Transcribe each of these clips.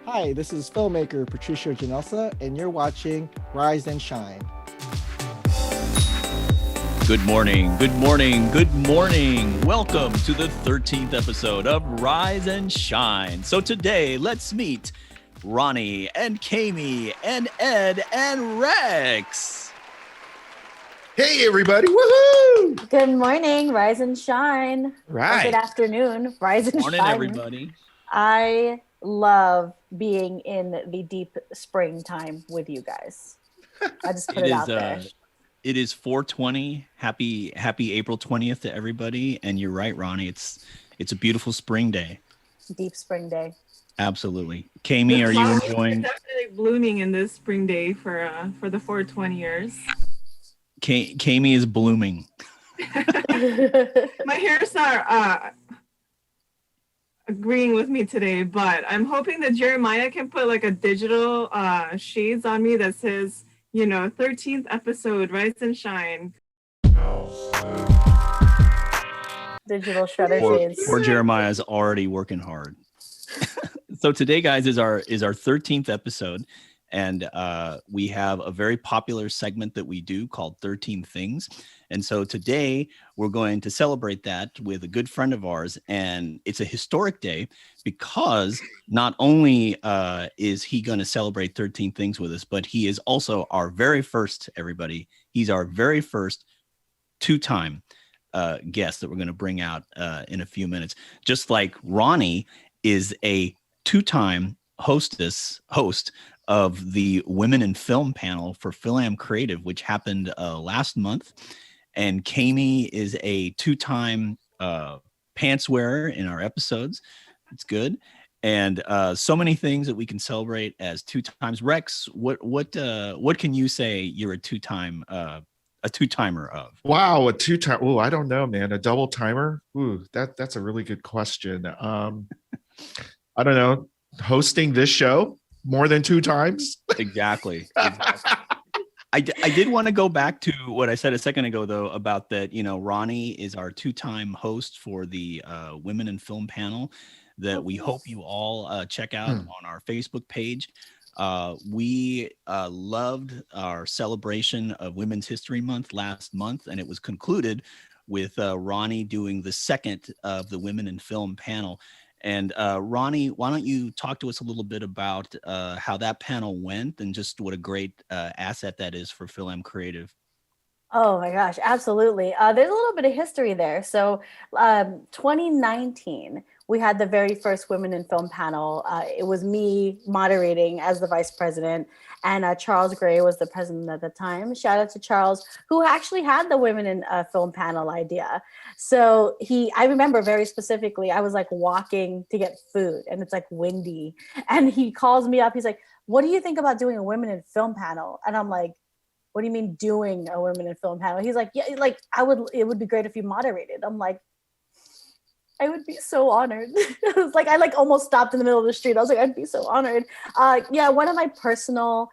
Hi, this is filmmaker Patricio Ginelsa, and you're watching Rise and Shine. Good morning, good morning, good morning. Welcome to the 13th episode of Rise and Shine. So today, let's meet Ronnie and Kami and Ed and Rex. Hey, everybody. Woohoo! Good morning, rise and shine. Right. Or good afternoon, rise and Morning, shine. everybody. I love being in the deep springtime with you guys. I just put it out there. It is 4:20. Happy April 20th to everybody. And you're right, Ronnie. It's a beautiful spring day. Deep spring day. Absolutely. Kami, are you enjoying? Definitely blooming in this spring day for the 420 years. Kami is blooming. My hair's not agreeing with me today, but I'm hoping that Jeremiah can put like a digital shades on me that says, 13th episode, Rise and Shine. Digital shredder shades. Poor Jeremiah is already working hard. So today, guys, is our 13th episode. And we have a very popular segment that we do called 13 Things. And so today we're going to celebrate that with a good friend of ours. And it's a historic day because not only is he going to celebrate 13 Things with us, but he is also our very first, everybody. He's our very first two-time guest that we're going to bring out in a few minutes. Just like Ronnie is a two-time host of the Women in Film panel for FilAm Creative, which happened last month. And Kami is a two-time pants wearer in our episodes. It's good. And so many things that we can celebrate as two times. Rex, what can you say you're a two-timer of? Wow, a two-time. Oh, I don't know, man. A double timer? Ooh, that's a really good question. I don't know. Hosting this show more than two times? Exactly. I did want to go back to what I said a second ago, though, about that, Ronnie is our two-time host for the Women in Film panel that we hope you all check out on our Facebook page. We loved our celebration of Women's History Month last month, and it was concluded with Ronnie doing the second of the Women in Film panel. And Ronnie, why don't you talk to us a little bit about how that panel went and just what a great asset that is for FilAm Creative. Oh my gosh, absolutely. There's a little bit of history there. So 2019, we had the very first Women in Film panel. It was me moderating as the vice president, and Charles Gray was the president at the time. Shout out to Charles, who actually had the Women in Film panel idea. So I remember very specifically, I was like walking to get food and it's like windy. And he calls me up. He's like, "What do you think about doing a Women in Film panel?" And I'm like, "What do you mean doing a Women in Film panel?" He's like, "Yeah, like it would be great if you moderated." I'm like, I would be so honored. It was like, I almost stopped in the middle of the street. I was like, I'd be so honored. One of my personal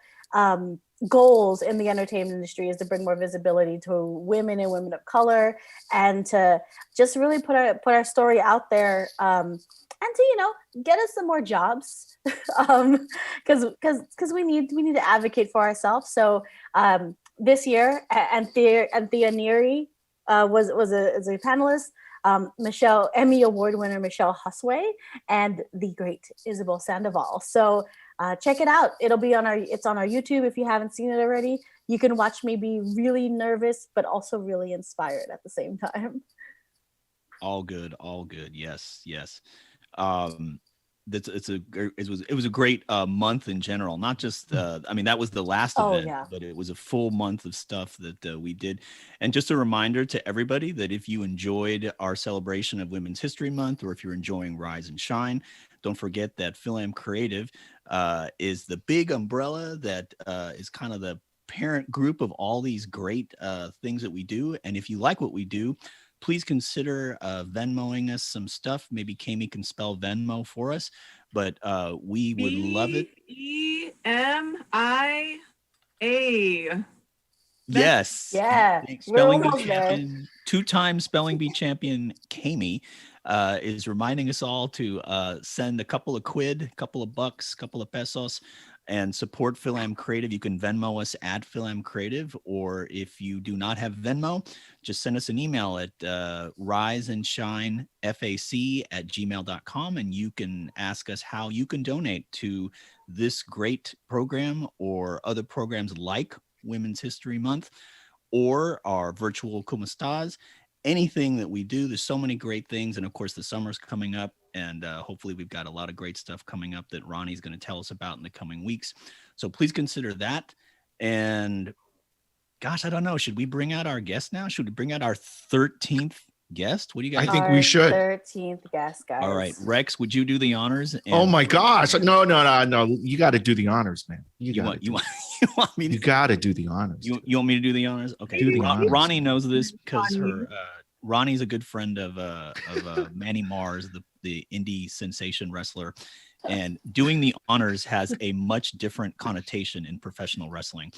goals in the entertainment industry is to bring more visibility to women and women of color, and to just really put our story out there, and to get us some more jobs, because we need to advocate for ourselves. So this year, Anthea Neary was a panelist. Michelle, Emmy Award winner Michelle Husway, and the great Isabel Sandoval. So check it out. It's on our YouTube. If you haven't seen it already, you can watch me be really nervous, but also really inspired at the same time. All good. Yes. It was a great month in general. Not just that was the last event, yeah. But it was a full month of stuff that we did. And just a reminder to everybody that if you enjoyed our celebration of Women's History Month, or if you're enjoying Rise and Shine, don't forget that FilAm Creative is the big umbrella that is kind of the parent group of all these great things that we do. And if you like what we do, please consider Venmoing us some stuff. Maybe Kami can spell Venmo for us, but we would love it. EMIA. Yes. Yeah. Spelling bee champion, two-time spelling bee champion Kami. is reminding us all to send a couple of quid, couple of bucks, couple of pesos, and support FilAm Creative. You can Venmo us at FilAm Creative, or if you do not have Venmo, just send us an email at RiseAndShineFAC@gmail.com, and you can ask us how you can donate to this great program or other programs like Women's History Month or our virtual Kumustas. Anything that we do, there's so many great things. And of course, the summer's coming up, and hopefully we've got a lot of great stuff coming up that Ronnie's going to tell us about in the coming weeks. So please consider that. And gosh, I don't know. Should we bring out our guest now? Should we bring out our 13th guest? What do you guys I think we should. 13th guest, guys. All right. Rex, would you do the honors? And Oh my gosh. No. You got to do the honors, man. you want me You to got to do the honors. you want me to do the honors? Okay. Do the honors. Ronnie knows this because Ronnie's a good friend of Manny Mars, the indie sensation wrestler, and doing the honors has a much different connotation in professional wrestling.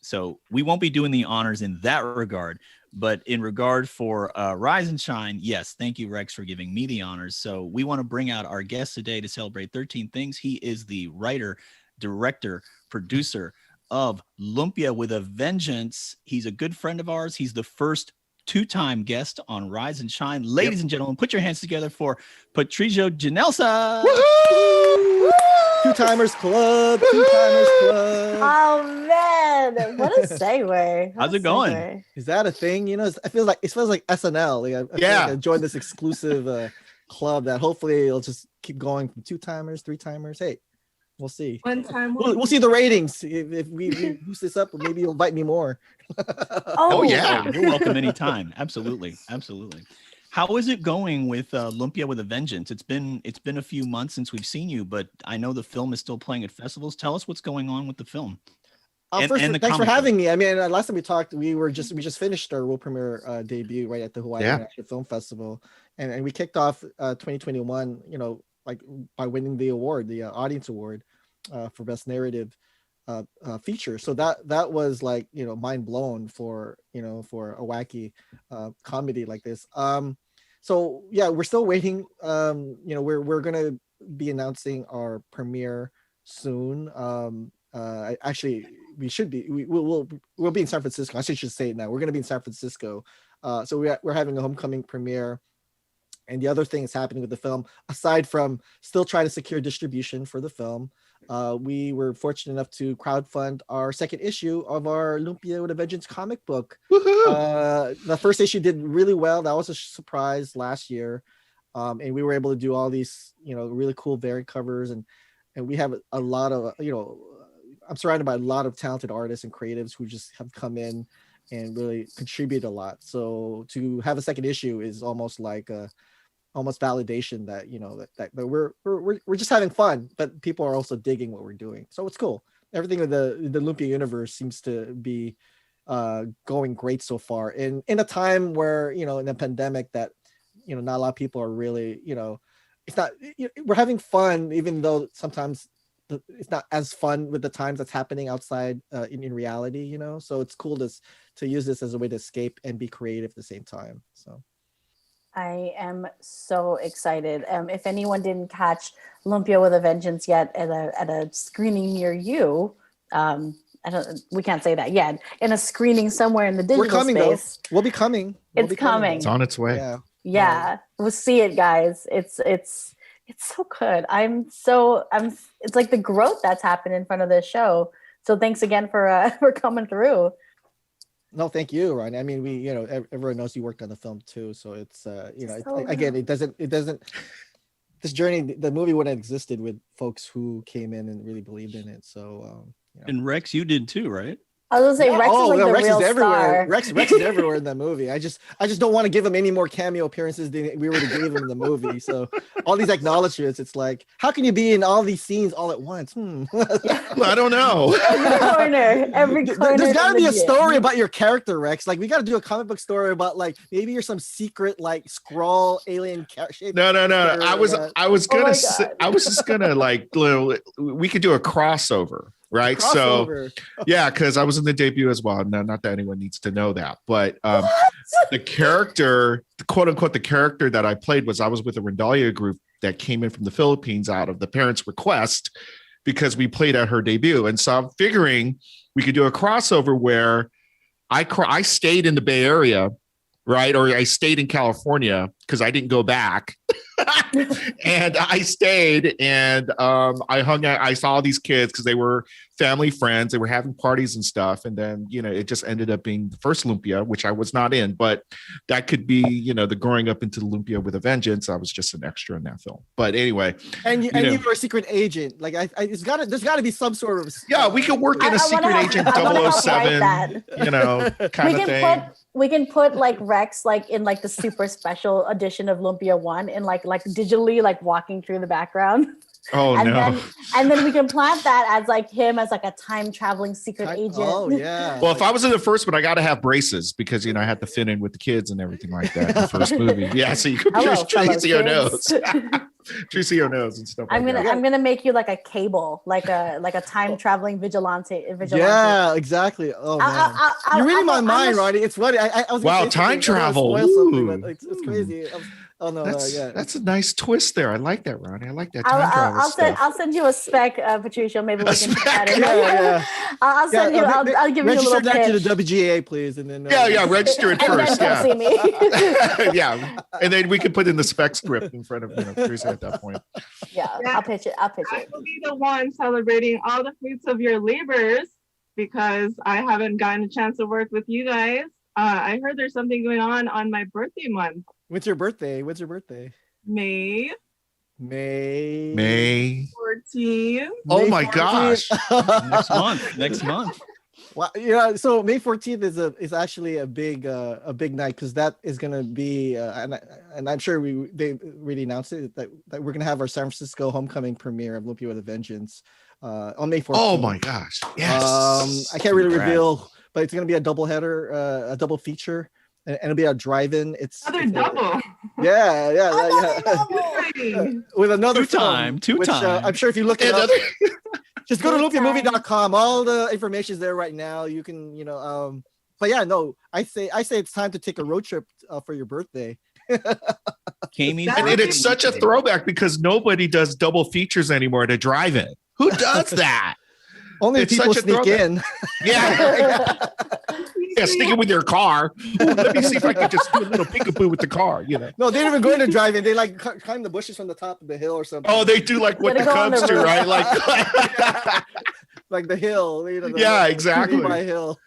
So we won't be doing the honors in that regard, but in regard for Rise and Shine, yes, thank you, Rex, for giving me the honors. So we want to bring out our guest today to celebrate 13 Things. He is the writer, director, producer of Lumpia with a Vengeance. He's a good friend of ours. He's the first two-time guest on Rise and Shine. Ladies and gentlemen, put your hands together for Patricio Ginelsa. Two-timers club. Two-timers club. Oh man, what a segue. How's it going? Is that a thing? You know, it feels like SNL. Like I feel like I joined this exclusive club that hopefully it'll just keep going from two-timers, three-timers. Hey, we'll see. One time. We'll see the ratings if we boost this up, or maybe you'll invite me more. Oh, yeah. You're welcome anytime. Absolutely. How is it going with Lumpia with a Vengeance? It's been a few months since we've seen you, but I know the film is still playing at festivals. Tell us what's going on with the film. First, thanks for having me. I mean, last time we talked, we just finished our world premiere debut right at the Hawaii International Film Festival, and we kicked off 2021. You know, like by winning the award, the audience award for best narrative feature. So that was like, you know, mind blown for a wacky comedy like this. So yeah, we're still waiting. You know, we're gonna be announcing our premiere soon. Actually, we should be. We'll be in San Francisco. I should say it now. We're gonna be in San Francisco. So we're having a homecoming premiere. And the other thing that's happening with the film, aside from still trying to secure distribution for the film, we were fortunate enough to crowdfund our second issue of our Lumpia with a Vengeance comic book. The first issue did really well. That was a surprise last year. And we were able to do all these, you know, really cool variant covers. And we have a lot of, you know, I'm surrounded by a lot of talented artists and creatives who just have come in and really contribute a lot. So to have a second issue is almost like almost validation that, you know, that we're just having fun, but people are also digging what we're doing. So it's cool. Everything with the Lumpia universe seems to be going great so far. In a time where, you know, in a pandemic that, you know, not a lot of people are really, you know, it's not, you know, we're having fun, even though sometimes it's not as fun with the times that's happening outside in reality, you know. So it's cool to use this as a way to escape and be creative at the same time. So I am so excited. If anyone didn't catch Lumpia with a Vengeance yet at a screening near you, we can't say that yet. In a screening somewhere in the digital we're coming space. though. We'll be coming. It's coming. It's on its way. Yeah. We'll see it, guys. It's so good. It's like the growth that's happened in front of this show. So thanks again for coming through. No, thank you, Ron. I mean, you know, everyone knows you worked on the film too. So it's, you know, So again, it doesn't, this journey, the movie wouldn't have existed with folks who came in and really believed in it. So, you know. And Rex, you did too, right? I was gonna say Rex is like the Rex real is everywhere. star. Rex is everywhere in that movie. I just don't want to give him any more cameo appearances than we already gave him in the movie. So all these acknowledgments, it's like, how can you be in all these scenes all at once? I don't know. Every corner. There's got to be a story about your character, Rex. Like we got to do a comic book story about like maybe you're some secret like Skrull alien character. No. I was just gonna like we could do a crossover. right? So yeah, because I was in the debut as well. No, not that anyone needs to know that, but the character, quote unquote, the character that I played I was with a Rendalia group that came in from the Philippines out of the parents' request because we played at her debut. And so I'm figuring we could do a crossover where I stayed in the Bay Area, right? Or I stayed in California because I didn't go back. And I stayed and I hung out. I saw these kids because they were family friends. They were having parties and stuff. And then, it just ended up being the first Lumpia, which I was not in, but that could be, the growing up into the Lumpia with a Vengeance. I was just an extra in that film. But anyway. And you were a secret agent. Like there's gotta be some sort of. Yeah, we could work in a secret agent 007, kind of thing. We can put like Rex like in like the super special edition of Lumpia 1 and like digitally like walking through the background. Oh no. And then we can plant that as like him as like a time traveling secret agent. Oh yeah. Well, if I was in the first one, I got to have braces because I had to fit in with the kids and everything like that in the first movie. Yeah, so you could trace your nose. Trace your nose and stuff I'm gonna make you like a Cable, like a time traveling vigilante. Yeah, exactly. Oh man. You're reading my mind, Roddy. It's funny. I was wow, time travel. But it's crazy. Oh no, that's a nice twist there. I like that, Ronnie. I like that time travel I'll send you a spec, Patricio. Maybe we can put that in. Yeah. I'll send you. I'll give you a little pitch. Register that to the WGA, please, and then register it first. And then see me. Yeah, and then we can put in the spec script in front of Teresa at that point. Yeah, I'll pitch it. I will be the one celebrating all the fruits of your labors because I haven't gotten a chance to work with you guys. I heard there's something going on my birthday month. When's your birthday? May 14th. Oh my gosh. Next month. Well, yeah. So May 14th is actually a big night because that is gonna be and I'm sure they really announced it that we're gonna have our San Francisco homecoming premiere of Lumpia with a Vengeance on May 14th. Oh my gosh. Yes. I can't really reveal, but it's gonna be a double header, a double feature. And it'll be a drive-in. It's double. Yeah. With another two time. I'm sure if you look it up, just go to lumpiamovie.com. All the information is there right now. You can, but yeah, no, I say it's time to take a road trip for your birthday. And it's such a throwback because nobody does double features anymore at a drive-in. Who does that? Only if people sneak in. Yeah. Sneaking with their car. Ooh, let me see if I can just do a little peekaboo with the car, No, they don't even go in the drive-in. They like climb the bushes from the top of the hill or something. Oh, they do like what the Cubs do, right? Like, like the hill. Exactly. My hill.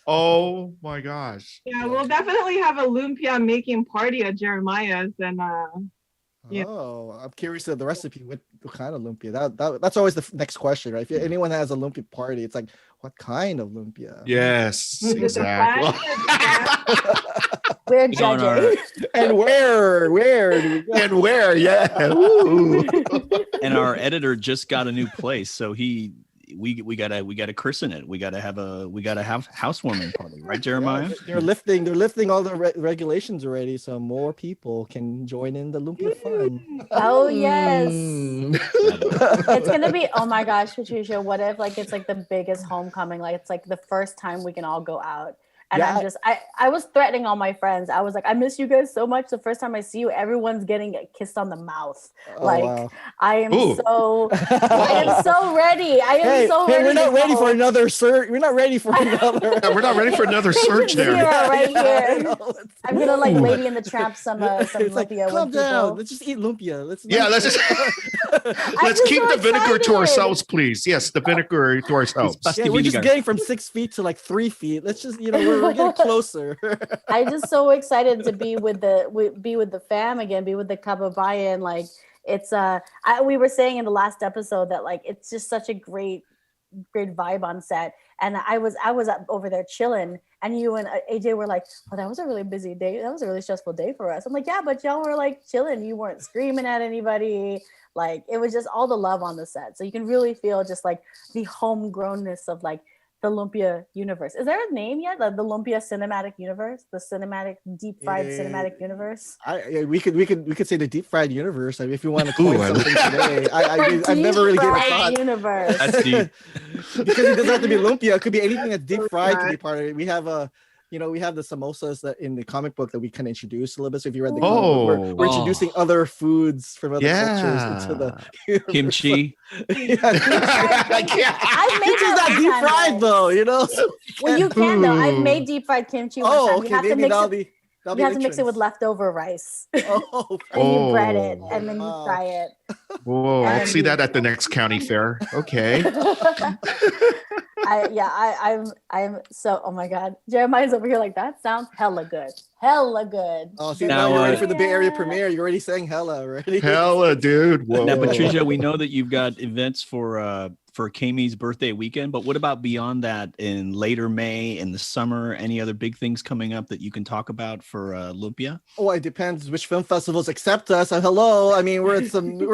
Oh my gosh. Yeah, we'll definitely have a Lumpia making party at Jeremiah's and Yeah. Oh, I'm curious of the recipe. What kind of lumpia? That's always the next question, right? If anyone has a lumpia party, it's like, what kind of lumpia? Yes, exactly. We're judging. And where? And where? Yeah. Ooh. And our editor just got a new place, so we gotta christen it. We gotta have housewarming party, right, Jeremiah? They're lifting all the regulations already, so more people can join in the lumpia fun. Oh yes, it's gonna be. Oh my gosh, Patricia, what if it's like the biggest homecoming? Like it's like the first time we can all go out. And I was threatening all my friends. I was like, I miss you guys so much. The first time I see you, everyone's getting kissed on the mouth. Wow. I am so ready. We're not ready for another surge. We're not ready for another. We're not ready for another surge there. Right here. I'm gonna Lady in the Tramp some lumpia. Calm down. Let's just eat lumpia. Let's keep the vinegar to ourselves, please. Yes, the vinegar to ourselves. Yeah, we're just getting from 6 feet to 3 feet. Let's just we're getting closer. I'm just so excited to be with the fam again, be with the Kababayan. Like it's we were saying in the last episode that it's just such a great vibe on set. And I was over there chilling, and you and AJ were like, "Oh, that was a really busy day. That was a really stressful day for us." I'm like, "Yeah, but y'all were chilling. You weren't screaming at anybody. It was just all the love on the set. So you can really feel just the homegrownness of the Lumpia universe. Is there a name yet? The Lumpia cinematic universe, the cinematic deep fried cinematic universe. We could say the deep fried universe. I mean, if you want to coin something today, I've never really given a thought. Universe. That's deep. Because it doesn't have to be lumpia. It could be anything that's deep fried. Could be part of it. We have we have the samosas that in the comic book that we kind of introduced a little bit. So if you read the comic book, we're introducing other foods from other cultures into the universe. Kimchi. Kimchi's not deep fried though, you know. Well, you can though. I've made deep fried kimchi one time. You have to mix it. You have to mix it with leftover rice. And you bread it and then you fry it. Whoa, I'll see that at the next county fair. Okay. I'm so, oh my God. Jeremiah's over here like, that sounds hella good. Hella good. Oh, see, now you're ready for the Bay Area premiere. You're already saying hella already. Hella, dude. Whoa. Now, Patricio, we know that you've got events for Kami's birthday weekend, but what about beyond that in later May, in the summer? Any other big things coming up that you can talk about for Lumpia? Oh, it depends which film festivals accept us. Hello. I mean, we're in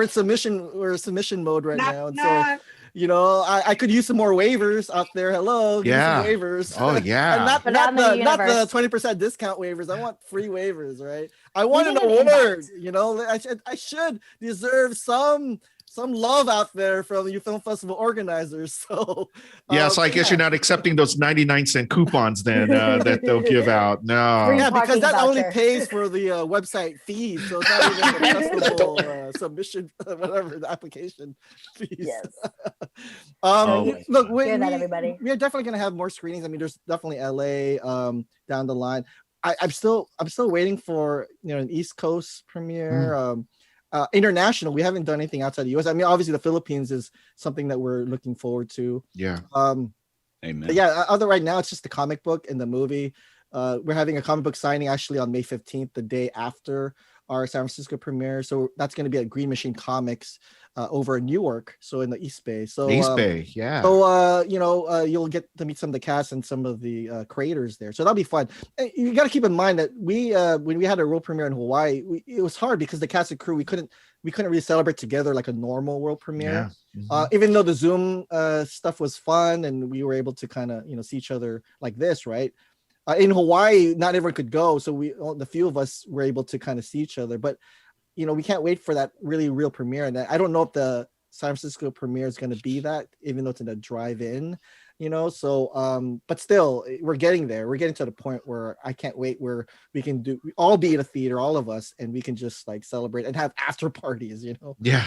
submission mode right now. And so, you know, I could use some more waivers out there. Hello. Yeah. Some waivers. Oh, yeah. not the 20% discount waivers. I want free waivers, right? I want an award. You know, I should deserve some love out there from you film festival organizers. So so I guess you're not accepting those 99-cent coupons then that they'll give out. No. Yeah, because that only pays for the website fees. So it's not even a festival submission, whatever the application fees. Yes. Look, we are definitely going to have more screenings. I mean, there's definitely LA down the line. I'm still waiting for an East Coast premiere. International, we haven't done anything outside the US. I mean, obviously the Philippines is something that we're looking forward to. Yeah. Amen. Other right now it's just the comic book and the movie. We're having a comic book signing actually on May 15th, the day after our San Francisco premiere. So that's going to be at Green Machine Comics over in Newark, so in the East Bay. So you'll get to meet some of the cast and some of the creators there. So that'll be fun. And you got to keep in mind that we when we had a world premiere in Hawaii, it was hard because the cast and crew we couldn't really celebrate together like a normal world premiere. Yeah. Even though the Zoom stuff was fun and we were able to kind of see each other like this, right? In Hawaii, not everyone could go, so the few of us were able to kind of see each other. But we can't wait for that really real premiere. And I don't know if the San Francisco premiere is going to be that, even though it's in a drive-in, So, but still, we're getting there. We're getting to the point where I can't wait, where we can all be in a theater, all of us, and we can just like celebrate and have after parties, Yeah.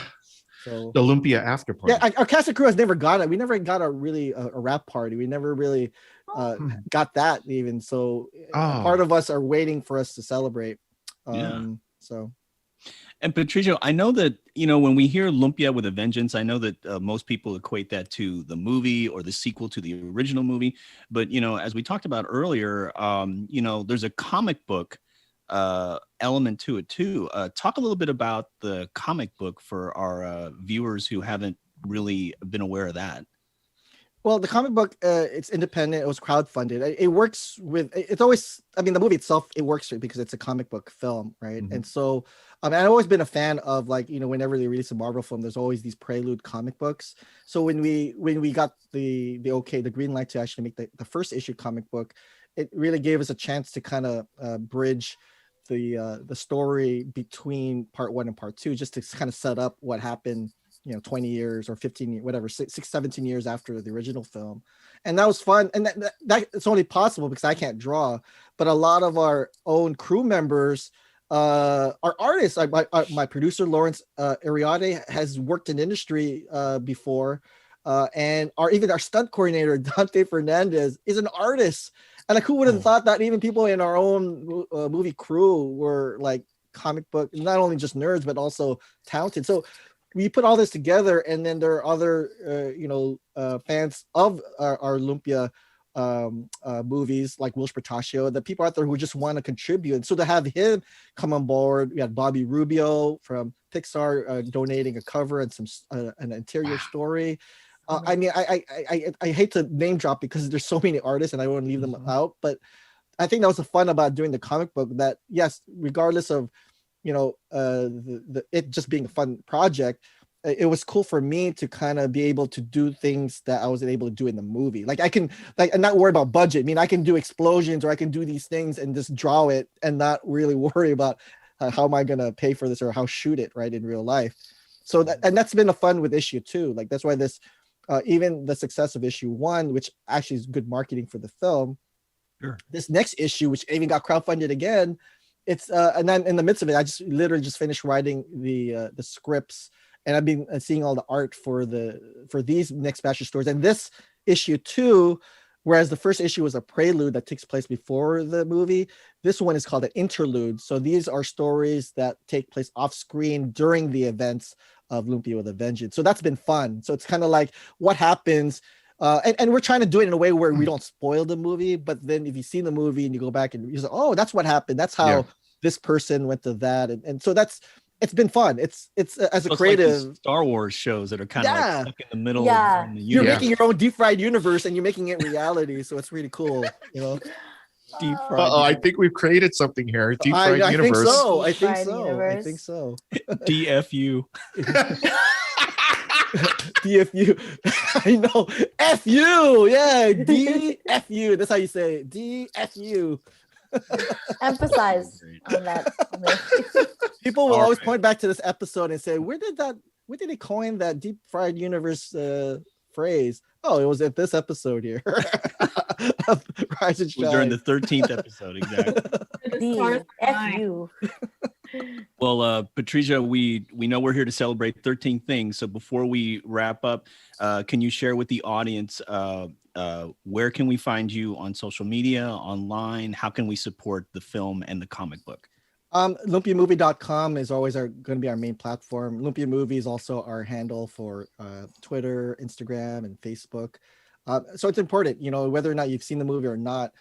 So the Lumpia after party. Yeah, our cast and crew has never got it. We never got a rap party. We never really got that even. So part of us are waiting for us to celebrate. So. And Patricio, I know that, when we hear Lumpia with a Vengeance, I know that most people equate that to the movie or the sequel to the original movie. But, as we talked about earlier, there's a comic book element to it too. Talk a little bit about the comic book for our viewers who haven't really been aware of that. Well, the comic book, it's independent. It was crowdfunded. It works with, it's always, I mean, the movie itself, it works because it's a comic book film, right? Mm-hmm. And so, I've always been a fan of whenever they release a Marvel film, there's always these prelude comic books. So when we got the green light to actually make the first issue comic book, it really gave us a chance to kind of bridge the story between part 1 and part 2, just to kind of set up what happened 20 years or 15 years, whatever, 17 years after the original film. And that was fun. And that it's only possible because I can't draw, but a lot of our own crew members are artists. My producer, Lawrence Ariade, has worked in industry before. And even our stunt coordinator, Dante Fernandez, is an artist. And who would have thought that even people in our own movie crew were like comic book, not only just nerds, but also talented. So we put all this together, and then there are other, fans of our Lumpia movies, like Will Patricio, the people out there who just want to contribute. And so to have him come on board, we had Bobby Rubio from Pixar donating a cover and some an interior story. I mean, I hate to name drop because there's so many artists, and I won't leave them out. But I think that was the fun about doing the comic book. That yes, regardless of it just being a fun project, it was cool for me to kind of be able to do things that I wasn't able to do in the movie. Like I can, like, and not worry about budget. I mean, I can do explosions, or I can do these things and just draw it and not really worry about how am I going to pay for this or how shoot it right in real life. So that's been a fun with issue 2. Like that's why this, even the success of issue 1, which actually is good marketing for the film. Sure. This next issue, which even got crowdfunded again, it's and then in the midst of it, I just literally just finished writing the scripts, and I've been seeing all the art for these next batch of stories. And this issue 2, whereas the first issue was a prelude that takes place before the movie, this one is called an interlude. So these are stories that take place off screen during the events of Lumpia with a Vengeance. So that's been fun. So it's kind of like what happens. And we're trying to do it in a way where we don't spoil the movie, but then if you've seen the movie and you go back and you say, oh, that's what happened. That's how this person went to that. And so it's been fun. It's as a creative, like Star Wars shows that are kind of like stuck in the middle. Yeah. In the you're making your own deep fried universe and you're making it reality. So it's really cool, you know. Deep fried. I think we've created something here. Deep fried universe. I think so. DFU. DFU. I know. FU. Yeah. DFU. That's how you say it. DFU. Emphasize on that. People will always point back to this episode and say, where did they coin that deep fried universe phrase? Oh, it was at this episode here. Rise and Shine. During the 13th episode, exactly. F-U. Well, Patricia, we know we're here to celebrate 13 things. So before we wrap up, can you share with the audience where can we find you on social media, online? How can we support the film and the comic book? LumpiaMovie.com is always going to be our main platform. Lumpia Movie is also our handle for Twitter, Instagram, and Facebook. So it's important, you know, whether or not you've seen the movie or not,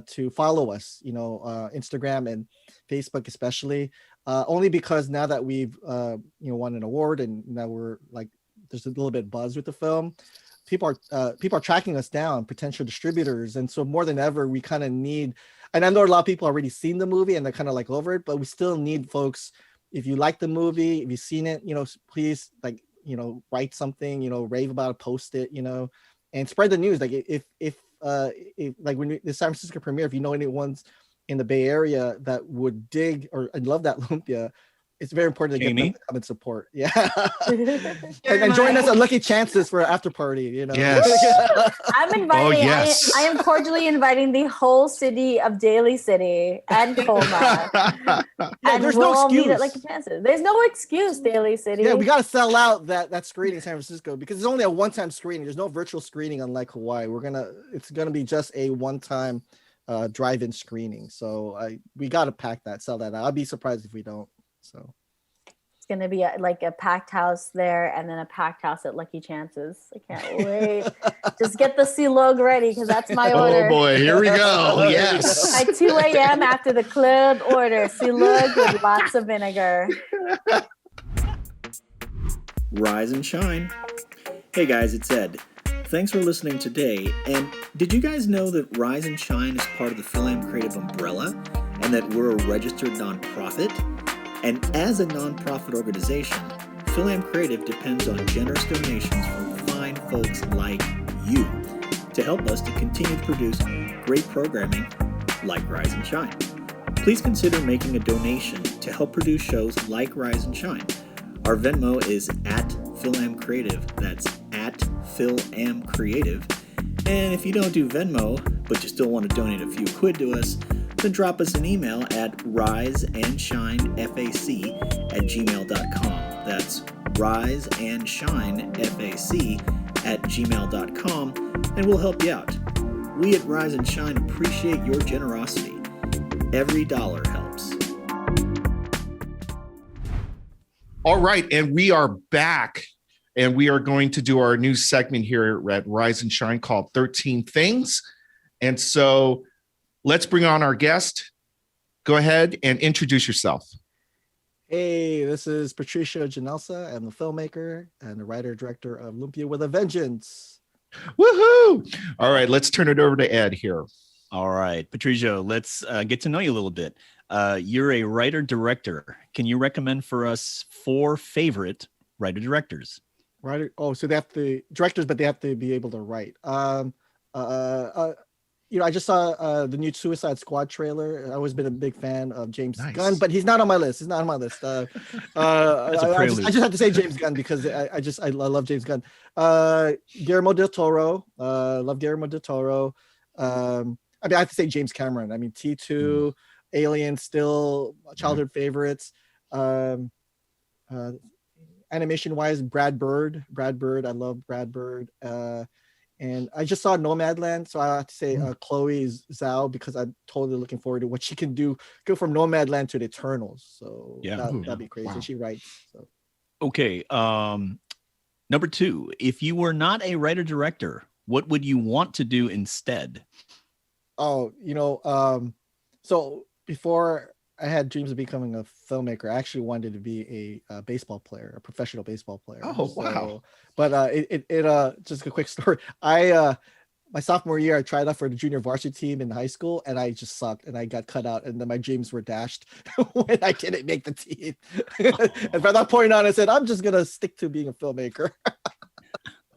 to follow us, you know, Instagram and Facebook especially, only because now that we've, won an award and now we're like, there's a little bit of buzz with the film. People are tracking us down, potential distributors. And so more than ever, we kind of need, and I know a lot of people already seen the movie and they're kind of like over it, but we still need folks. If you like the movie, if you've seen it, you know, please write something, rave about it, post it, and spread the news. Like if like when the San Francisco premiere, if you know anyone's in the Bay Area that would dig or love that lumpia, it's very important to get them to come and support. Yeah. and join us at Lucky Chances for an after party, Yes. I'm inviting, yes. I am cordially inviting the whole city of Daly City and Colma. And there's we'll no all excuse. meet at Lucky Chances. There's no excuse, Daly City. Yeah, we got to sell out that screening in San Francisco because it's only a one-time screening. There's no virtual screening unlike Hawaii. It's going to be just a one-time drive-in screening. So we got to sell that out. I'd be surprised if we don't. So it's going to be like a packed house there and then a packed house at Lucky Chances. I can't wait. Just get the C-Log ready because that's my order. Oh boy, here we go. Yes. At 2 a.m. after the club order, C-Log with lots of vinegar. Rise and shine. Hey guys, it's Ed. Thanks for listening today. And did you guys know that Rise and Shine is part of the FilAm Creative umbrella and that we're a registered nonprofit? And as a nonprofit organization, FilAm Creative depends on generous donations from fine folks like you to help us to continue to produce great programming like Rise and Shine. Please consider making a donation to help produce shows like Rise and Shine. Our Venmo is at FilAm Creative. That's at FilAm Creative. And if you don't do Venmo, but you still want to donate a few quid to us, then drop us an email at RiseAndShineFAC@gmail.com. That's RiseAndShineFAC@gmail.com, and we'll help you out. We at Rise and Shine appreciate your generosity. Every dollar helps. All right, and we are back, and we are going to do our new segment here at Rise and Shine called 13 Things. And so let's bring on our guest. Go ahead and introduce yourself. Hey, this is Patricio Ginelsa. I'm the filmmaker and the writer-director of Lumpia with a Vengeance. Woohoo! All right, let's turn it over to Ed here. All right, Patricio, let's get to know you a little bit. You're a writer-director. Can you recommend for us 4 favorite writer-directors. Writer. Oh, so they have to directors, but they have to be able to write. I just saw the new Suicide Squad trailer. I've always been a big fan of James Gunn, but he's not on my list. He's not on my list. I just have to say James Gunn because I love James Gunn. Guillermo del Toro. Love Guillermo del Toro. I have to say James Cameron. I mean, T2, Alien, still childhood favorites. Animation wise, Brad Bird. I love Brad Bird. And I just saw Nomadland, so I have to say Chloe Zhao because I'm totally looking forward to what she can do. Go from Nomadland to the Eternals, so that'd be crazy. Wow. She writes. So. Okay. Number 2, if you were not a writer-director, what would you want to do instead? Oh, so before I had dreams of becoming a filmmaker, I actually wanted to be a baseball player, a professional baseball player. Oh, wow. But just a quick story. My sophomore year, I tried out for the junior varsity team in high school, and I just sucked, and I got cut out, and then my dreams were dashed when I didn't make the team. And from that point on, I said, I'm just gonna stick to being a filmmaker.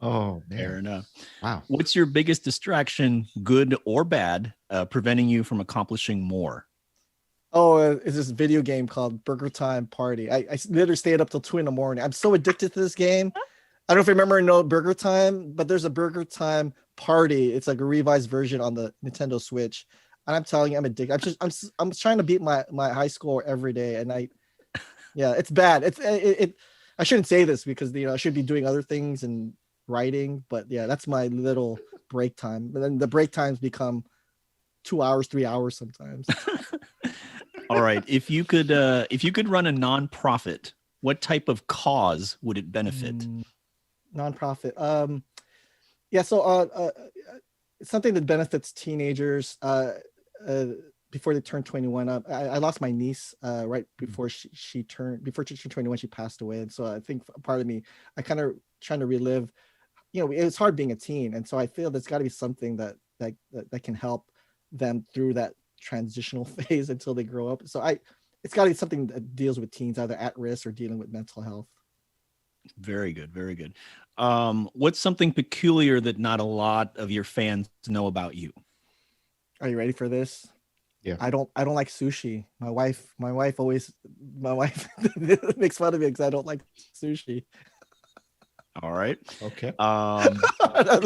Oh, man. Fair enough. Wow. What's your biggest distraction, good or bad, preventing you from accomplishing more? Oh, it's this video game called Burger Time Party. I literally stayed up till 2 a.m. I'm so addicted to this game. I don't know if you remember Burger Time, but there's a Burger Time Party. It's like a revised version on the Nintendo Switch. And I'm telling you, I'm addicted. I'm trying to beat my high score every day. And it's bad. I shouldn't say this because I should be doing other things and writing, but yeah, that's my little break time. But then the break times become 2 hours, 3 hours sometimes. All right. If you could run a nonprofit, what type of cause would it benefit? Nonprofit. So something that benefits teenagers before they turn 21. I lost my niece right before she turned 21. She passed away, and so I think part of me, I kind of trying to relive. It's hard being a teen, and so I feel there's got to be something that can help them through that transitional phase until they grow up. So it's got to be something that deals with teens either at risk or dealing with mental health. Very good. Very good. What's something peculiar that not a lot of your fans know about you? Are you ready for this? Yeah. I don't like sushi. My wife makes fun of me because I don't like sushi. All right. Okay. I don't know.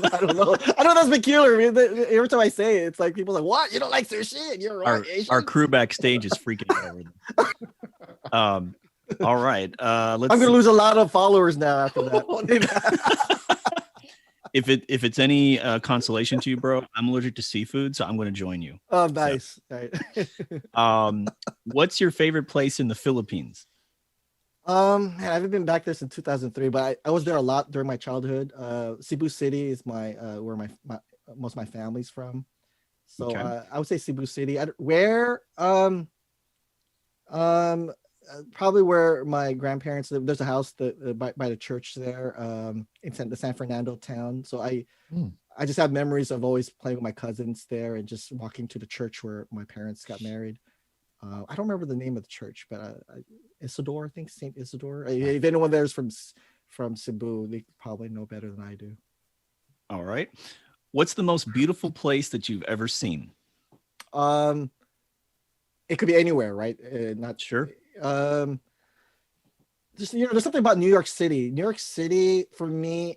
I don't know. That's peculiar. I mean, every time I say it, it's like people are like, "What? You don't like sushi?" And you're our crew backstage is freaking out over them. All right. I'm gonna lose a lot of followers now after that. If it's any consolation to you, bro, I'm allergic to seafood, so I'm going to join you. Oh, nice. So, right. What's your favorite place in the Philippines? I haven't been back there since 2003, but I was there a lot during my childhood. Cebu City is where my most of my family's from, so okay. I would say Cebu City. Probably where my grandparents live. There's a house by the church there, in the San Fernando town. So I just have memories of always playing with my cousins there and just walking to the church where my parents got married. I don't remember the name of the church, but Isidore, I think Saint Isidore. If anyone there is from Cebu, they probably know better than I do. All right. What's the most beautiful place that you've ever seen? It could be anywhere, right? Not sure. Just there's something about New York City. New York City for me,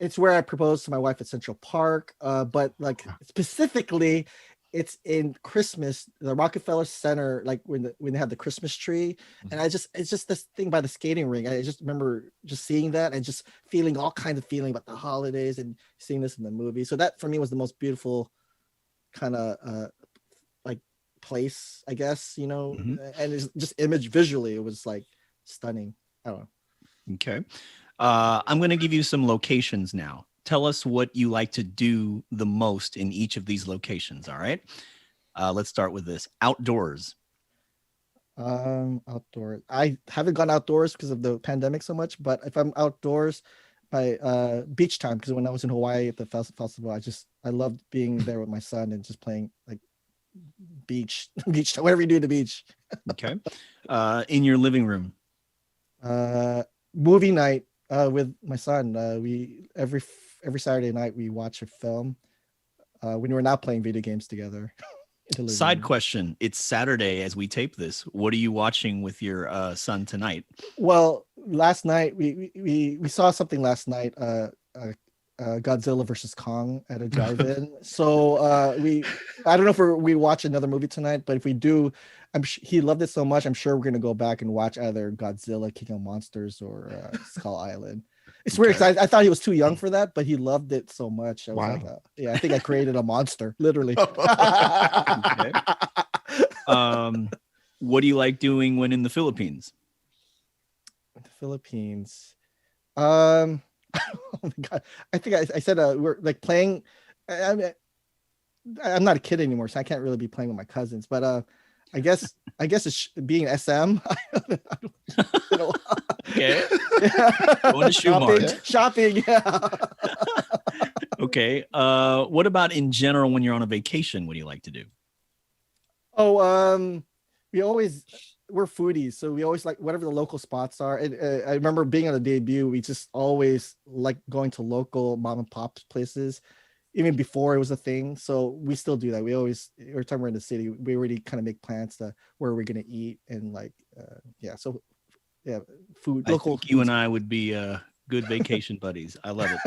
it's where I proposed to my wife at Central Park. But like specifically, it's in Christmas, the Rockefeller Center, like when they have the Christmas tree, and it's just this thing by the skating rink. I just remember just seeing that and just feeling all kinds of feeling about the holidays and seeing this in the movie. So that for me was the most beautiful kind of like place, I guess, and it's just image visually, it was like stunning. I don't know. Okay. I'm going to give you some locations now. Tell us what you like to do the most in each of these locations. All right. Let's start with this. Outdoors. Outdoors. I haven't gone outdoors because of the pandemic so much, but if I'm outdoors, by beach time, because when I was in Hawaii at the festival, I loved being there with my son and just playing like beach, whatever you do at the beach. Okay. In your living room. Movie night with my son. We every Saturday night we watch a film when we're not playing video games together. Side question: it's Saturday as we tape this. What are you watching with your son tonight? Well, last night we saw something last night. Godzilla versus Kong at a drive-in. So I don't know if we watch another movie tonight, but if we do, he loved it so much. I'm sure we're gonna go back and watch either Godzilla King of Monsters or Skull Island. It's weird because I thought he was too young for that, but he loved it so much. I was like, yeah, I think I created a monster, literally. Okay. What do you like doing when in the Philippines? The Philippines. Oh my God. I think I said we're like playing. I'm not a kid anymore, so I can't really be playing with my cousins. But I guess it's being SM. Okay. Going to shoe mart. Shopping. Yeah. Okay. What about in general when you're on a vacation? What do you like to do? Oh, we're foodies, so we always like whatever the local spots are. I remember being on a debut, we just always like going to local mom and pop places, even before it was a thing. So we still do that. We always, every time we're in the city, we already kind of make plans to where we're gonna eat and like, yeah. So yeah, food. Local. I think you and I would be good vacation buddies. I love it.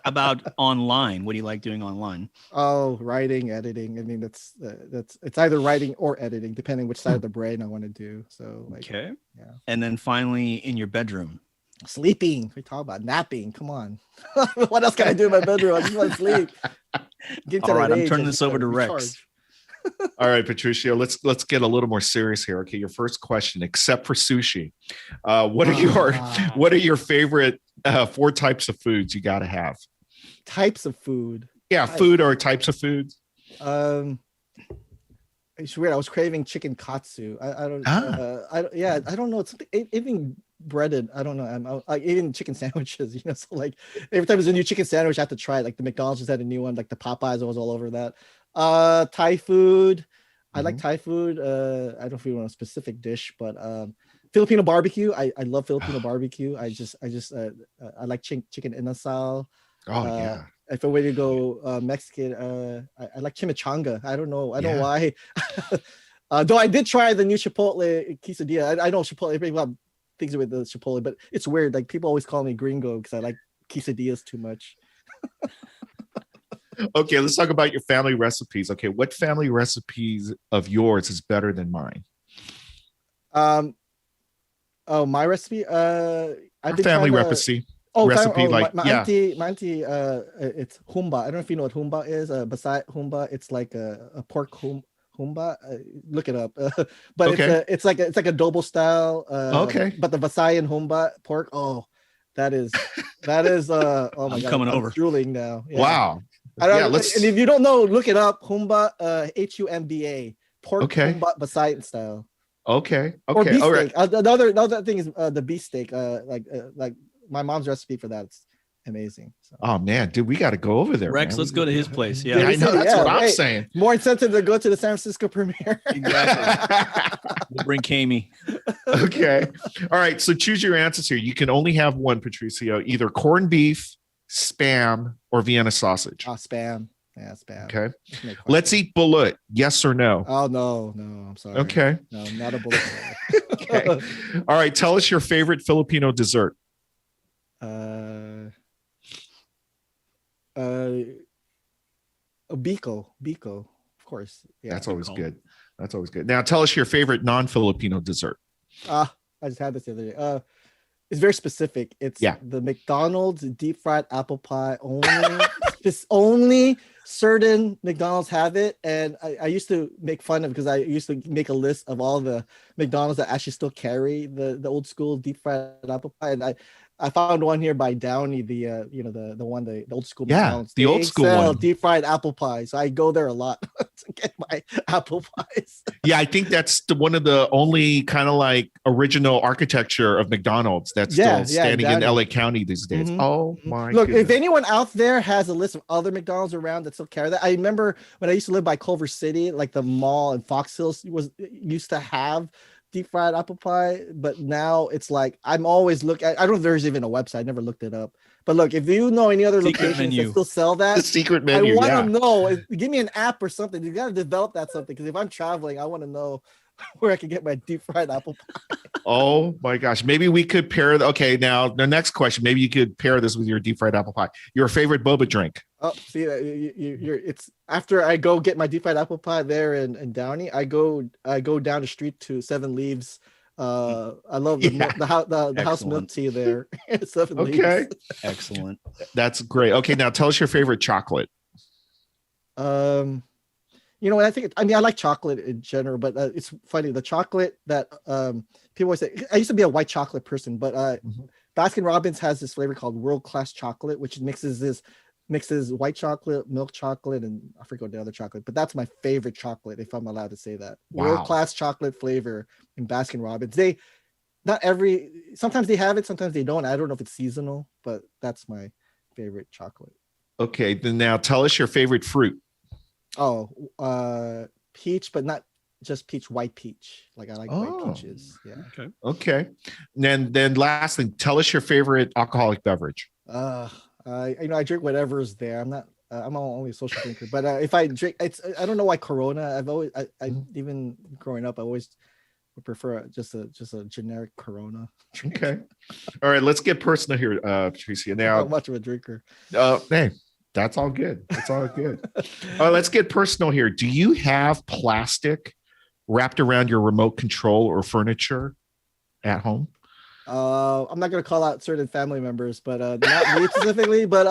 About online, what do you like doing online? Oh, writing, editing. I mean, that's it's either writing or editing, depending which side of the brain I want to do. So like, okay, yeah. And then finally, in your bedroom, sleeping. We talk about napping. Come on, what else can I do in my bedroom? I just want to sleep. All right, I'm turning this over to Rex. All right, Patricio, let's get a little more serious here. Okay, your first question, except for sushi, what are your favorite 4 types of foods you got to have? Types of food? Yeah, food or types of foods. It's weird. I was craving chicken katsu. I don't know. It's something anything breaded. I don't know. I'm eating chicken sandwiches. You know, so like every time there's a new chicken sandwich, I have to try it. Like the McDonald's just had a new one. Like the Popeyes, I was all over that. Thai food. I like Thai food. I don't know if we want a specific dish, but Filipino barbecue. I love Filipino barbecue. I like chicken inasal. Oh yeah. If I were to go Mexican, I like chimichanga. I don't know why. Though I did try the new Chipotle quesadilla. I know Chipotle, people have things with the Chipotle, but it's weird. Like people always call me gringo because I like quesadillas too much. Okay, let's talk about your family recipes. Okay, what family recipes of yours is better than mine? My recipe. Family recipe. My auntie, it's humba. I don't know if you know what humba is. Beside humba, it's like a pork humba. Look it up. But okay. It's like adobo style. Okay. But the Visayan humba pork. Oh, that is. Oh my God! Coming over. Drooling now. Yeah. Wow. And if you don't know, look it up. Humba, humba, pork humba Visayan style. Okay. Or beef All steak. right. Another thing is the beef steak. Like my mom's recipe for that. It's amazing. So. Oh man, dude, we got to go over there. Rex, man. Let's go to his place. Yeah, I know. That's what I'm saying. More incentive to go to the San Francisco premiere. Exactly. We'll bring Kami. Okay. All right. So choose your answers here. You can only have one, Patricio. Either corned beef, Spam, or Vienna sausage. Spam. Yeah, Spam. Okay. Let's eat bullet. Yes or no? Oh no, I'm sorry. Okay. No, not a bullet. Okay. All right. Tell us your favorite Filipino dessert. Biko, of course. Yeah. That's always good. Now tell us your favorite non-Filipino dessert. I just had this the other day. It's very specific. It's the McDonald's deep fried apple pie only. Only certain McDonald's have it, and I used to make fun of because I used to make a list of all the McDonald's that actually still carry the old school deep fried apple pie, and I found one here by Downey, the old school McDonald's. The old school one, deep fried apple pie. So I go there a lot to get my apple pies. Yeah, I think that's one of the only kind of like original architecture of McDonald's that's still standing in LA County these days. Mm-hmm. Oh my! Look, goodness. If anyone out there has a list of other McDonald's around that still carry that, I remember when I used to live by Culver City, like the mall in Fox Hills used to have deep fried apple pie, but now it's like I'm always looking. I don't know if there's even a website. I never looked it up. But look, if you know any other Secret locations menu. that still sell that, The secret menu. I want Yeah. to know. Give me an app or something. You got to develop that something, because if I'm traveling, I want to know where I can get my deep fried apple pie. Oh my gosh. Maybe we could pair. Okay. Now the next question. Maybe you could pair this with your deep fried apple pie. Your favorite boba drink. Oh, see, you're. It's after I go get my deep fried apple pie there in Downey. I go down the street to Seven Leaves. I love the house milk tea there. Seven Leaves. Okay. Excellent. That's great. Okay. Now tell us your favorite chocolate. You know what I think? I like chocolate in general, but it's funny. The chocolate that people always say. I used to be a white chocolate person, but Baskin Robbins has this flavor called World Class Chocolate, which mixes white chocolate, milk chocolate, and I forget what the other chocolate. But that's my favorite chocolate, if I'm allowed to say that. Wow. World Class Chocolate flavor in Baskin Robbins. Sometimes they have it, sometimes they don't. I don't know if it's seasonal, but that's my favorite chocolate. Okay. Then now tell us your favorite fruit. Oh, peach, but not just peach, white peach. Like I like white peaches. Yeah. Okay. And then last thing, tell us your favorite alcoholic beverage. I drink whatever's there. I'm only a social drinker, but if I drink, I don't know why Corona. Even growing up, I always would prefer just a generic Corona. Okay. All right. Let's get personal here, Patricia. Now, not much of a drinker. Hey, that's all good. That's all good. Let's get personal here. Do you have plastic wrapped around your remote control or furniture at home? I'm not gonna call out certain family members, but not me specifically. But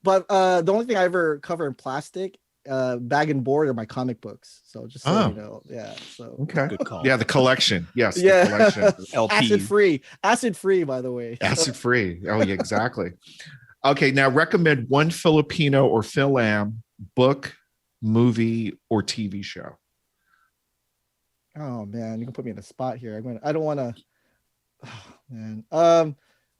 the only thing I ever cover in plastic, bag and board, are my comic books. So just so you know, yeah. So okay, good call. Yeah, the collection. Yes, yeah. The collection. Acid free, by the way. Acid free. Oh, yeah, exactly. Okay, now recommend one Filipino or FilAm book, movie, or TV show. Oh man, you can put me in a spot here. I don't want to. Oh, man.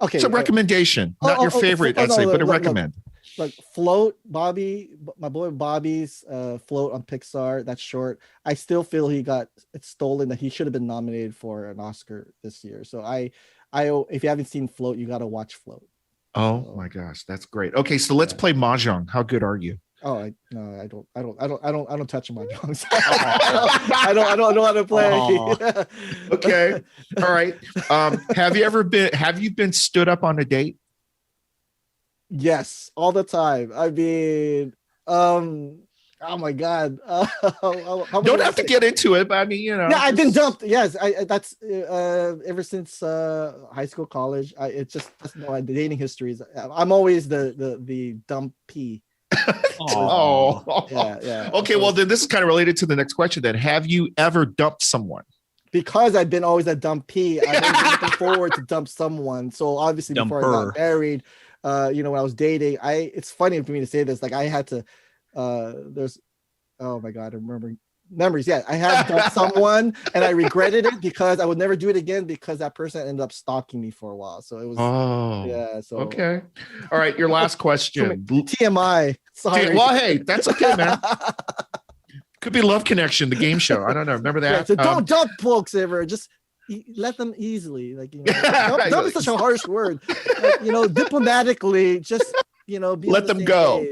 Okay. It's a recommendation, not your favorite essay, but a recommend. Like Float, Bobby, my boy Bobby's Float on Pixar. That's short. I still feel he got it stolen. That he should have been nominated for an Oscar this year. So if you haven't seen Float, you got to watch Float. Oh my gosh, that's great. Okay, so let's play mahjong. How good are you? Oh, I don't touch mahjong. I don't know how to play. Okay, all right. Have you been stood up on a date? Yes, all the time. I mean, oh my god. Don't have to get into it, but I mean, Yeah, I've been dumped. Yes, that's ever since high school, college. It's just the dating histories. I'm always the dumpy. Yeah. Okay, well then this is kind of related to the next question. Then, have you ever dumped someone? Because I've been always a dumpy, I'm always looking forward to dump someone. So obviously, before I got married, when I was dating, it's funny for me to say this. Like I had to. There's, oh my god, I remember memories. Yeah, I had dumped someone, and I regretted it because I would never do it again because that person ended up stalking me for a while. So it was. Yeah. So okay. All right. Your last question. TMI. Sorry. Well, hey, that's okay, man. Could be Love Connection, the game show. I don't know. Remember that? Yeah, so don't dump folks ever. Just let them easily. Like dump is such a harsh word. Diplomatically, just let them go.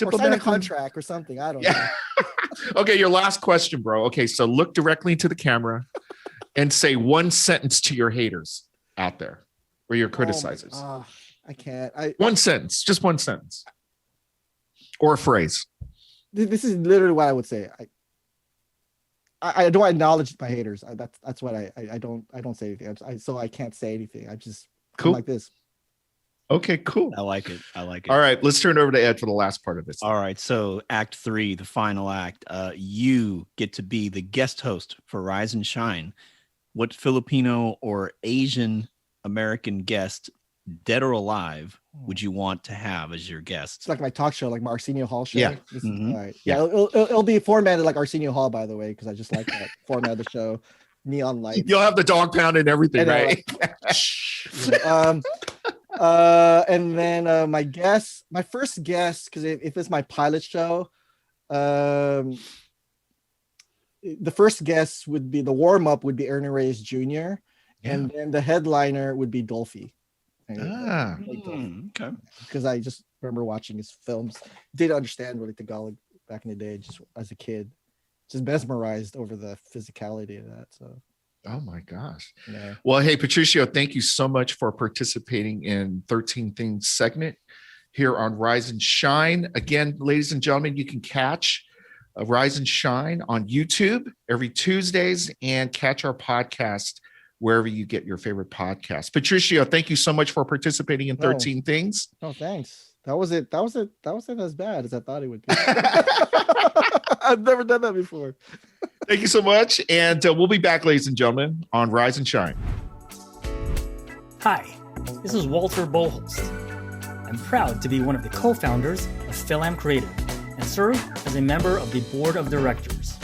Or sign a contract or something. I don't know. Okay, your last question, bro. Okay, so look directly into the camera and say one sentence to your haters out there or your criticizers. I can't. One sentence, just one sentence. Or a phrase. This is literally what I would say. I don't acknowledge my haters. That's what I don't say anything. So I can't say anything. I just cool like this. Okay, cool. I like it. All right, let's turn it over to Ed for the last part of this. All right, so Act 3, the final act. You get to be the guest host for Rise and Shine. What Filipino or Asian American guest, dead or alive, would you want to have as your guest? It's like my talk show, like my Arsenio Hall show. Yeah. All right. Yeah. It'll be formatted like Arsenio Hall, by the way, because I just like that format of the show. Neon lights. You'll have the dog pound and everything, right? And then my first guest, because if it's my pilot show, the first guest would be the warm up would be Ernie Reyes Jr. And then the headliner would be Dolphy. Okay. Because I just remember watching his films. Didn't understand really Tagalog back in the day, just as a kid. Just mesmerized over the physicality of that. So. Oh my gosh. Yeah. Well, hey, Patricio, thank you so much for participating in 13 Things segment here on Rise and Shine. Again, ladies and gentlemen, you can catch Rise and Shine on YouTube every Tuesdays and catch our podcast wherever you get your favorite podcast. Patricio, thank you so much for participating in 13 Things. Oh, thanks. That wasn't as bad as I thought it would be. I've never done that before. Thank you so much. And we'll be back, ladies and gentlemen, on Rise and Shine. Hi, this is Walter Boholst. I'm proud to be one of the co-founders of FilAm Creative and serve as a member of the board of directors.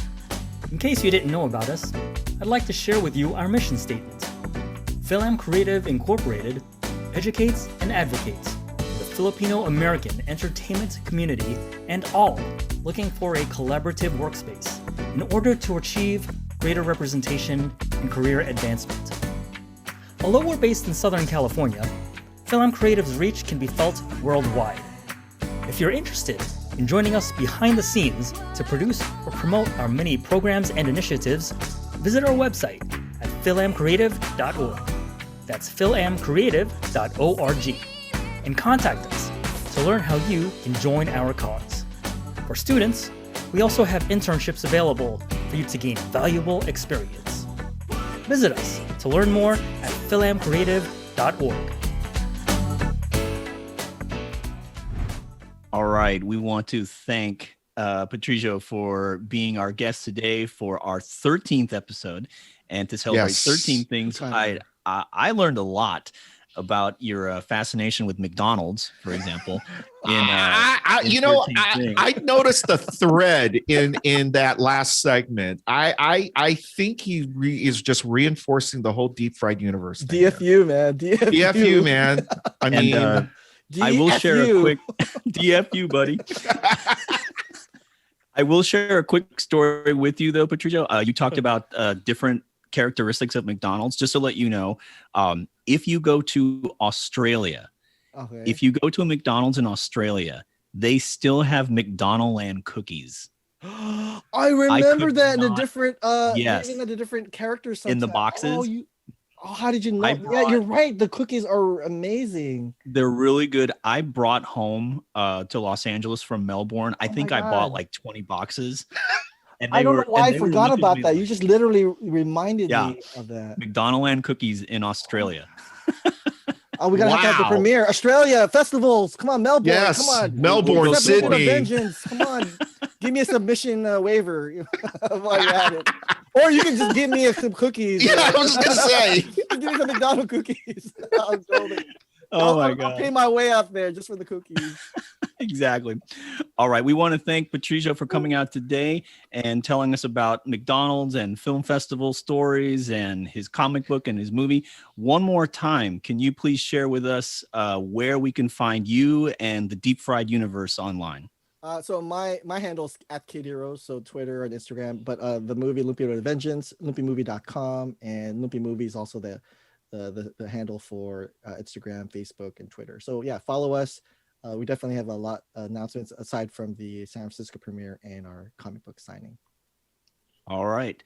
In case you didn't know about us, I'd like to share with you our mission statement. FilAm Creative Incorporated educates and advocates for the Filipino American entertainment community and all looking for a collaborative workspace in order to achieve greater representation and career advancement. Although we're based in Southern California, FilAm Creative's reach can be felt worldwide. If you're interested in joining us behind the scenes to produce or promote our many programs and initiatives, visit our website at filamcreative.org. That's filamcreative.org. And contact us to learn how you can join our cause. For students, we also have internships available for you to gain valuable experience. Visit us to learn more at filamcreative.org. All right. We want to thank Patricio for being our guest today for our 13th episode. And to celebrate 13 things, I learned a lot about your fascination with McDonald's, for example. I noticed the thread in that last segment. I think he is just reinforcing the whole deep fried universe. DFU, man. DFU, man. I mean, I will share a quick DFU, buddy. I will share a quick story with you, though, Patricio. You talked about different characteristics of McDonald's. Just to let you know, if you go to Australia, if you go to a McDonald's in Australia, they still have McDonaldland cookies. I remember that in a different in the different characters sometimes. In the boxes. How did you know? Yeah, you're right. The cookies are amazing. They're really good. I brought home to Los Angeles from Melbourne. I think I bought like 20 boxes. And I don't know why I forgot about that. You just literally reminded me of that. McDonaldland cookies in Australia. Oh, we gotta have the premiere. Australia festivals. Come on, Melbourne. Yes, come on. Melbourne, Sydney. Vengeance. Come on. Give me a submission waiver while you're at it. Or you can just give me some cookies. Yeah, I was just gonna say. Give me some McDonald's cookies. My God. I'll pay my way up there just for the cookies. Exactly. All right. We want to thank Patricio for coming out today and telling us about McDonald's and film festival stories and his comic book and his movie. One more time, can you please share with us where we can find you and the Deep Fried Universe online? So my handle's at Kid Heroes, so Twitter and Instagram. But the movie Lumpy Road to Vengeance, lumpymovie.com, and Lumpy Movie is also the handle for Instagram, Facebook, and Twitter. So yeah, follow us. We definitely have a lot of announcements aside from the San Francisco premiere and our comic book signing. All right.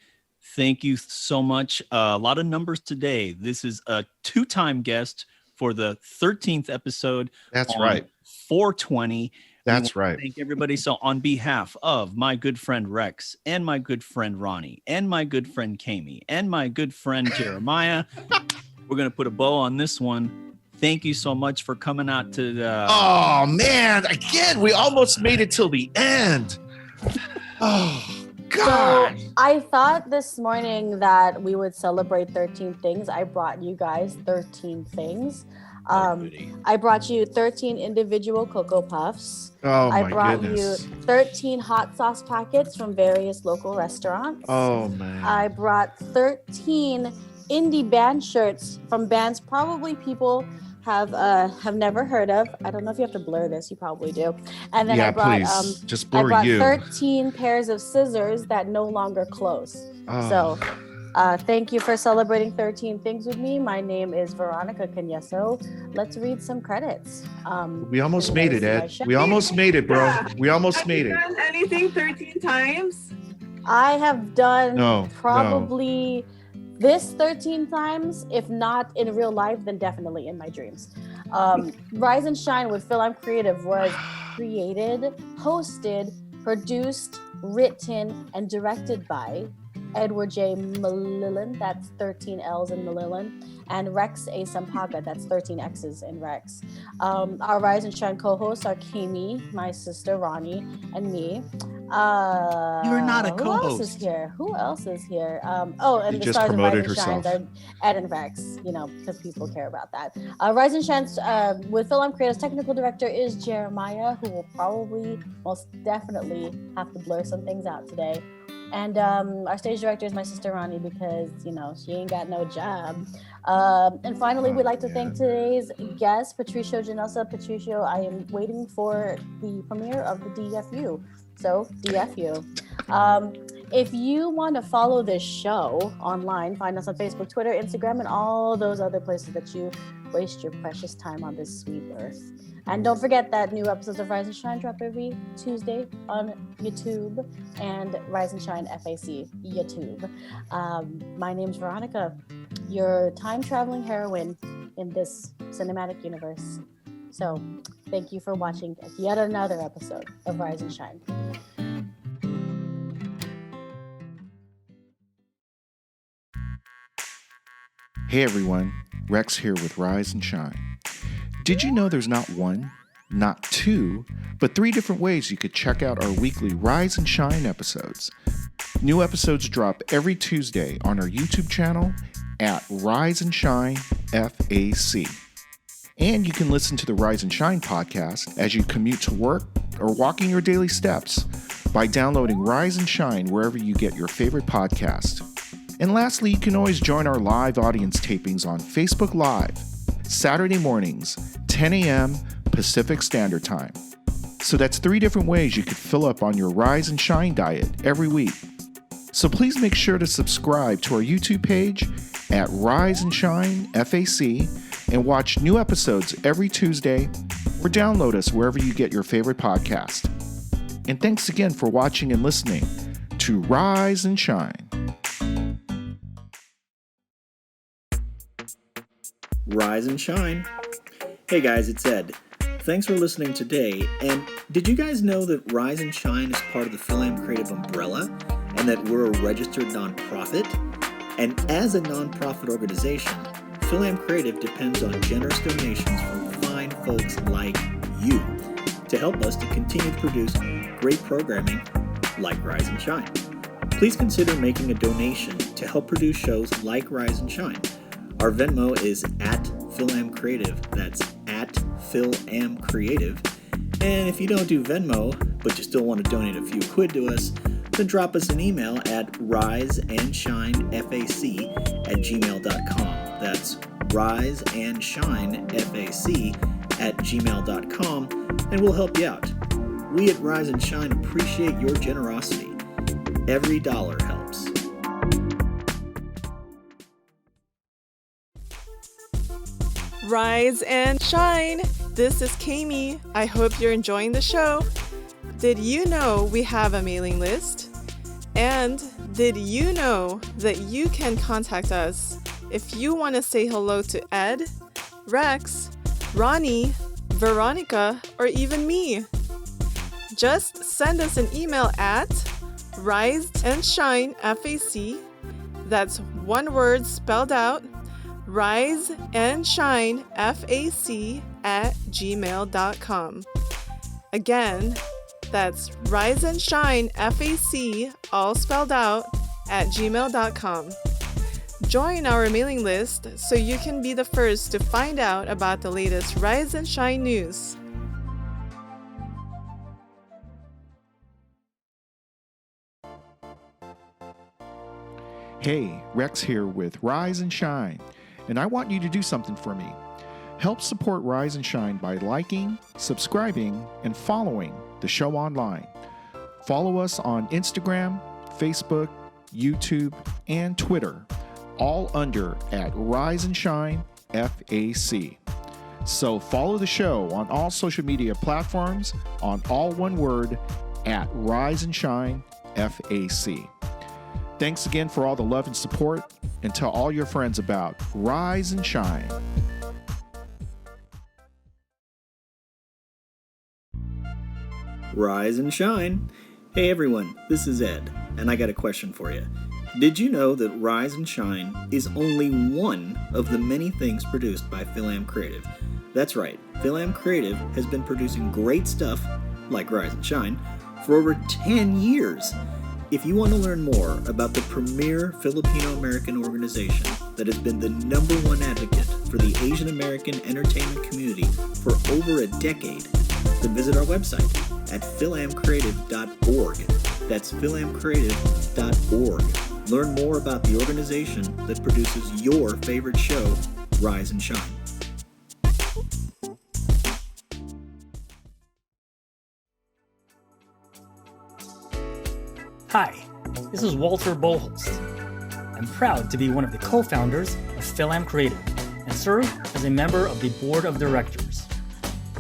Thank you so much. A lot of numbers today. This is a 2-time guest for the 13th episode. That's right. 420. That's right. Thank everybody. So on behalf of my good friend Rex and my good friend Ronnie and my good friend Kami and my good friend Jeremiah, we're going to put a bow on this one. Thank you so much for coming out to the... Oh, man. Again, we almost made it till the end. Oh, God. So I thought this morning that we would celebrate 13 things. I brought you guys 13 things. I brought you 13 individual Cocoa Puffs. Oh, I my brought goodness. you 13 hot sauce packets from various local restaurants. Oh, man. I brought 13 indie band shirts from bands probably people have never heard of. I don't know if you have to blur this. You probably do. And then Yeah, I brought please. Just I blur brought you. 13 pairs of scissors that no longer close. Oh. So thank you for celebrating 13 things with me. My name is Veronica Ginelsa. Let's read some credits. We almost made it, Ed. We almost made it, bro. We almost made it. Have you done anything 13 times? I have done probably this 13 times. If not in real life, then definitely in my dreams. Rise and Shine with FilAm Creative was created, hosted, produced, written, and directed by Edward J. Malillan, that's 13 L's in Malillan, and Rex A. Sampaga, that's 13 X's in Rex. Our Rise and Shine co-hosts are Kami, my sister Ronnie, and me. You're not a co-host. Who else is here? And She the just stars of promoted Rise and herself. Shine are Ed and Rex, because people care about that. Rise and Shine with FilAm Creative's technical director is Jeremiah, who will probably most definitely have to blur some things out today. And our stage director is my sister Ronnie, because she ain't got no job. And finally, we'd like to thank today's guest, Patricio Ginelsa. Patricio, I am waiting for the premiere of the DFU. So DFU. If you want to follow this show online, find us on Facebook, Twitter, Instagram, and all those other places that you waste your precious time on this sweet earth. And don't forget that new episodes of Rise and Shine drop every Tuesday on YouTube and Rise and Shine FAC YouTube. My name's Veronica, your time-traveling heroine in this cinematic universe. So thank you for watching yet another episode of Rise and Shine. Hey everyone, Rex here with Rise and Shine. Did you know there's not one, not two, but 3 different ways you could check out our weekly Rise and Shine episodes? New episodes drop every Tuesday on our YouTube channel at RiseAndShineFAC. And you can listen to the Rise and Shine podcast as you commute to work or walking your daily steps by downloading Rise and Shine wherever you get your favorite podcast. And lastly, you can always join our live audience tapings on Facebook Live, Saturday mornings, 10 a.m. Pacific Standard Time. So that's 3 different ways you could fill up on your Rise and Shine diet every week. So please make sure to subscribe to our YouTube page at RiseAndShineFAC and watch new episodes every Tuesday, or download us wherever you get your favorite podcast. And thanks again for watching and listening to Rise and Shine. Rise and Shine. Hey guys, it's Ed. Thanks for listening today. And did you guys know that Rise and Shine is part of the FilAm Creative umbrella and that we're a registered nonprofit? And as a nonprofit organization, FilAm Creative depends on generous donations from fine folks like you to help us to continue to produce great programming like Rise and Shine. Please consider making a donation to help produce shows like Rise and Shine. Our Venmo is at FilAm Creative. That's at FilAm Creative. And if you don't do Venmo, but you still want to donate a few quid to us, then drop us an email at RiseAndShineFAC@gmail.com. That's RiseAndShineFAC@gmail.com, and we'll help you out. We at Rise and Shine appreciate your generosity. Every dollar helps. Rise and shine! This is Kami. I hope you're enjoying the show. Did you know we have a mailing list? And did you know that you can contact us if you want to say hello to Ed, Rex, Ronnie, Veronica, or even me? Just send us an email at RiseAndShineFAC. That's one word spelled out. RiseAndShineFAC@gmail.com. Again, that's RiseAndShineFAC, all spelled out, @gmail.com. Join our mailing list so you can be the first to find out about the latest Rise and Shine news. Hey, Rex here with Rise and Shine, and I want you to do something for me. Help support Rise and Shine by liking, subscribing, and following the show online. Follow us on Instagram, Facebook, YouTube, and Twitter, all under at RiseAndShineFAC. So follow the show on all social media platforms on all one word at RiseAndShineFAC. Thanks again for all the love and support, and tell all your friends about Rise and Shine. Rise and shine. Hey everyone, this is Ed, and I got a question for you. Did you know that Rise and Shine is only one of the many things produced by FilAm Creative? That's right, FilAm Creative has been producing great stuff, like Rise and Shine, for over 10 years. If you want to learn more about the premier Filipino-American organization that has been the #1 advocate for the Asian American entertainment community for over a decade, then visit our website at filamcreative.org. That's filamcreative.org. Learn more about the organization that produces your favorite show, Rise and Shine. Hi, this is Walter Boholst. I'm proud to be one of the co-founders of FilAm Creative and serve as a member of the board of directors.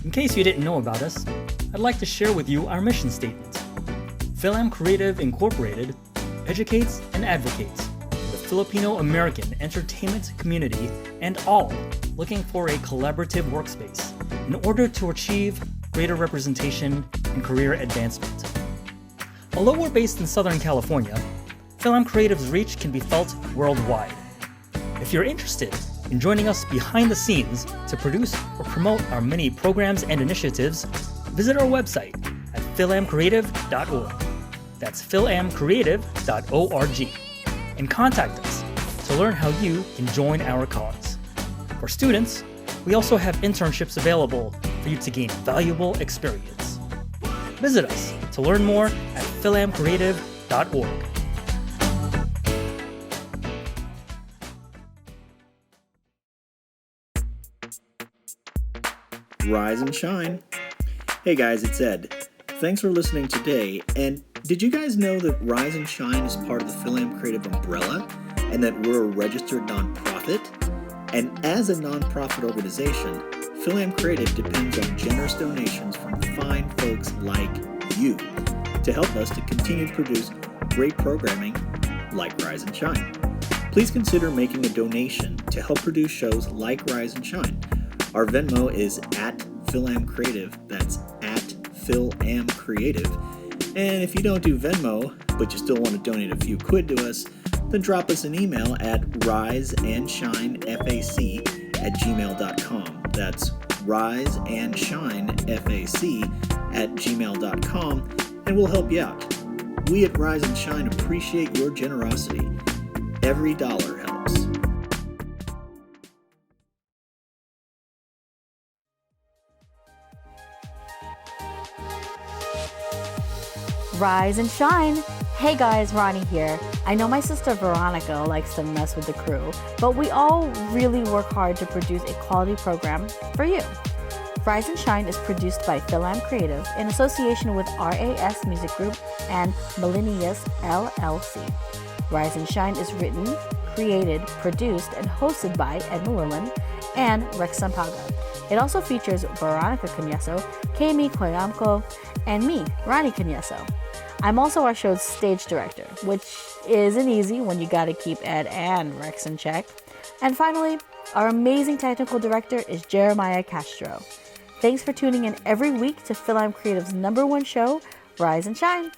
In case you didn't know about us, I'd like to share with you our mission statement. FilAm Creative Incorporated educates and advocates for the Filipino-American entertainment community and all looking for a collaborative workspace in order to achieve greater representation and career advancement. Although we're based in Southern California, FilAm Creative's reach can be felt worldwide. If you're interested in joining us behind the scenes to produce or promote our many programs and initiatives, visit our website at filamcreative.org. That's filamcreative.org. And contact us to learn how you can join our cause. For students, we also have internships available for you to gain valuable experience. Visit us to learn more at filamcreative.org. Rise and shine. Hey guys, it's Ed. Thanks for listening today. And did you guys know that Rise and Shine is part of the FilAm Creative umbrella and that we're a registered nonprofit? And as a nonprofit organization, FilAm Creative depends on generous donations from fine folks like you to help us to continue to produce great programming like Rise and Shine. Please consider making a donation to help produce shows like Rise and Shine. Our Venmo is at FilAm Creative. That's at FilAm Creative. And if you don't do Venmo, but you still want to donate a few quid to us, then drop us an email at RiseAndShineFAC@gmail.com. That's RiseAndShineFAC@gmail.com, and we'll help you out. We at Rise and Shine appreciate your generosity. Every dollar helps. Rise and shine. Hey guys, Ronnie here. I know my sister Veronica likes to mess with the crew, but we all really work hard to produce a quality program for you. Rise and Shine is produced by FilAm Creative in association with RAS Music Group and Millennius LLC. Rise and Shine is written, created, produced, and hosted by Ed Malillan and Rex Sampaga. It also features Veronica Cañeso, Kami Koyamko, and me, Ronnie Cañeso. I'm also our show's stage director, which isn't easy when you gotta keep Ed and Rex in check. And finally, our amazing technical director is Jeremiah Castro. Thanks for tuning in every week to FilAm Creative's #1 show, Rise and Shine.